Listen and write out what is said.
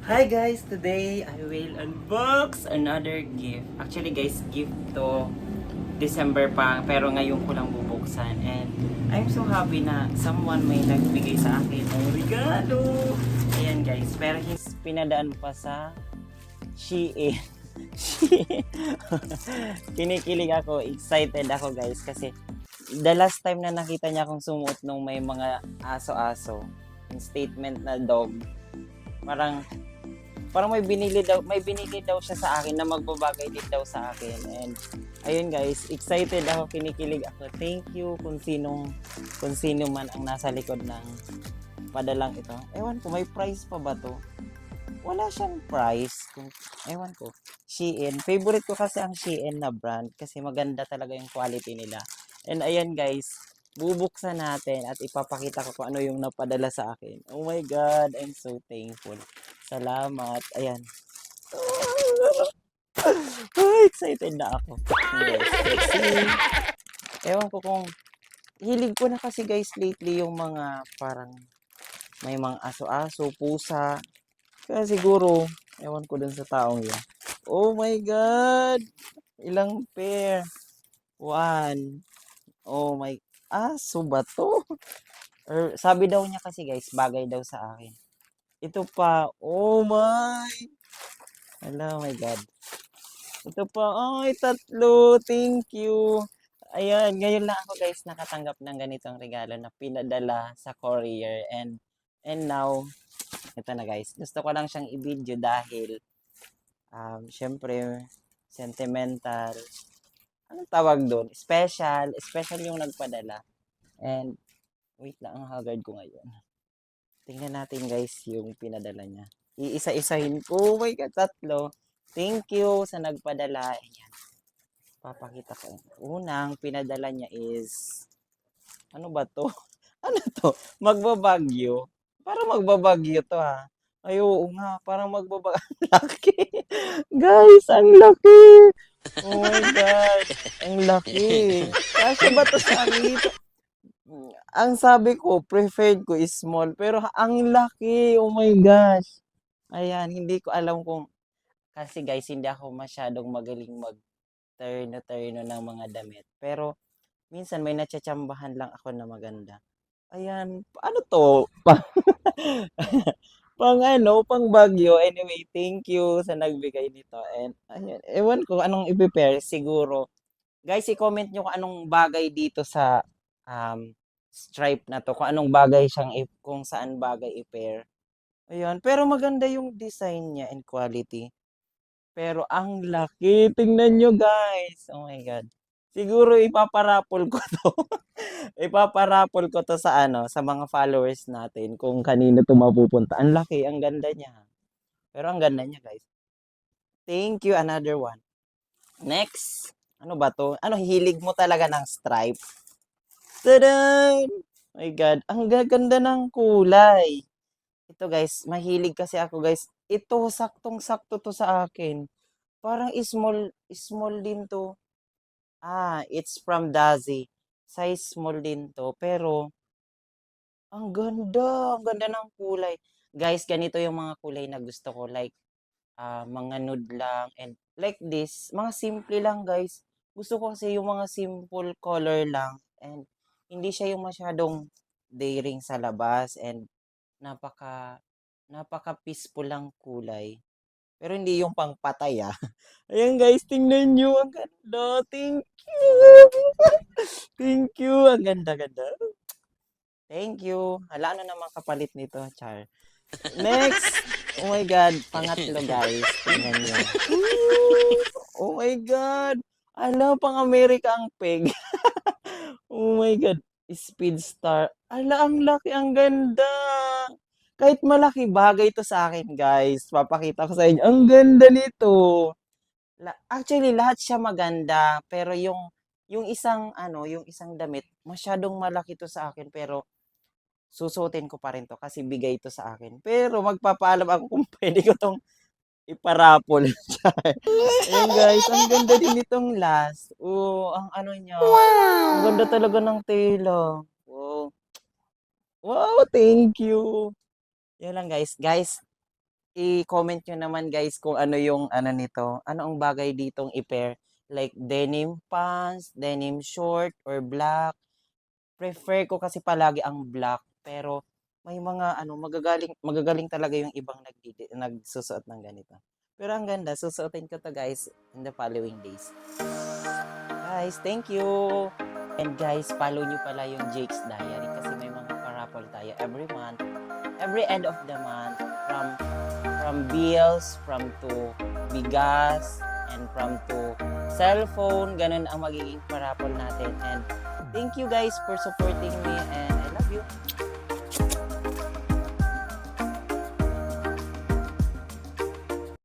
Hi guys! Today I will unbox another gift. Actually guys, gift to December pa pero ngayon ko lang bubuksan and I'm so happy na someone may nagbigay sa akin ng regalo. Ayan guys, pero pinadaan pa sa Shein. Shein. Kinikilig ako, excited ako guys kasi the last time na nakita niya akong sumuot nung may mga aso-aso, yung statement na dog, parang parang may binili daw siya sa akin na magbabagay din daw sa akin. And ayun guys, excited ako, kinikilig ako. Thank you kung sino man ang nasa likod ng padalang ito. Ewan ko, may price pa ba to? Wala siyang price. Ewan ko. Shein. Favorite ko kasi ang Shein na brand kasi maganda talaga yung quality nila. And ayan guys, bubuksan natin at ipapakita ko kung ano yung napadala sa akin. Oh my God, I'm so thankful. Salamat. Ayan. Excited na ako. Yes, let's see. Ewan ko kung hilig ko na kasi guys lately yung mga parang may mga aso-aso, pusa. Kaya siguro, ewan ko dun sa taong yun. Oh my God! Ilang pair? One. Oh my... Aso ba to? Or, sabi daw niya kasi guys, bagay daw sa akin. Ito pa. Oh my! Hello, oh my God. Ito pa. Ay, tatlo. Thank you. Ayan, ngayon lang ako guys nakatanggap ng ganitong regalo na pinadala sa courier. And now, ito na guys. Gusto ko lang siyang i-video dahil syempre, sentimental. Anong tawag doon? Special. Special yung nagpadala. And, wait lang, ang haggard ko ngayon. Tingnan natin guys yung pinadala niya. Iisa-isahin ko. Oh my God, tatlo. Thank you sa nagpadala. Ayan, papakita ko. Unang pinadala niya is, ano ba to? Ano to? Magbabagyo. Parang magbabagyo to ha. Ay, oo nga. Parang magbabagyo. Ang laki. Guys, ang laki. Oh my God. Ang laki. Kasya ba to sa akin dito? Ang sabi ko, preferred ko is small. Pero ang laki. Oh my gosh. Ayan, hindi ko alam kung... Kasi guys, hindi ako masyadong magaling mag-turno-turno ng mga damit. Pero, minsan may natsatsambahan lang ako na maganda. Ayan, ano to? Pang ano, pang Baguio. Anyway, thank you sa nagbigay nito. And ayan, ewan ko anong i-prepare siguro. Guys, i-comment nyo kung anong bagay dito sa stripe na to. Kung anong bagay siyang, kung saan bagay i-pair. Ayan, pero maganda yung design niya and quality. Pero ang laki. Tingnan nyo guys. Oh my God. Siguro ipaparapol ko to. Ipaparapol ko to sa ano, sa mga followers natin kung kanino to mapupunta. Ang laki, ang ganda niya. Pero ang ganda niya, guys. Thank you, another one. Next, ano ba to? Ano, hilig mo talaga ng stripe? Tadan! My God, ang gaganda ng kulay. Ito guys, mahilig kasi ako guys. Ito, saktong-sakto to sa akin. Parang small din to. It's from Dazi. Size small din to. Pero, ang ganda ng kulay. Guys, ganito yung mga kulay na gusto ko. Like, mga nude lang. And like this, mga simple lang guys. Gusto ko kasi yung mga simple color lang. And hindi siya yung masyadong daring sa labas. And napaka, napaka peaceful lang kulay. Pero hindi yung pangpatay ah. Ayan guys, tingnan nyo. Ang ganda. Thank you. Thank you. Ang ganda-ganda. Thank you. Hala, ano naman kapalit nito, Char? Next! Oh my God, pangatlo guys. Tingnan nyo. Oh my God! Ala, pang Amerika ang peg. Oh my God. Speedstar. Ala, ang laki, ang ganda. Kahit malaki, bagay to sa akin, guys. Papakita ko sa inyo. Ang ganda nito. Actually, lahat siya maganda. Pero yung isang, ano, yung isang damit, masyadong malaki to sa akin. Pero, susuotin ko pa rin to kasi bigay ito sa akin. Pero magpapaalam ako kung pwede ko tong iparapol. Ayan guys, ang ganda din nitong last. Oh, ang ano niya. Ang ganda talaga ng tela. Wow. Wow, thank you. Yan lang guys. Guys, i-comment nyo naman guys kung ano yung ano nito, ano ang bagay ditong i-pair. Like denim pants, denim short, or black. Prefer ko kasi palagi ang black, pero may mga ano, magagaling talaga yung ibang nagsusuot ng ganito. Pero ang ganda, susuotin ko to guys in the following days. Guys, thank you! And guys, follow nyo pala yung Jake's Diary kasi may mga parapol tayo every month, every end of the month, from bills, from to bigas, and from to cellphone, ganun ang magiging parapol natin. And thank you guys for supporting me and I love you.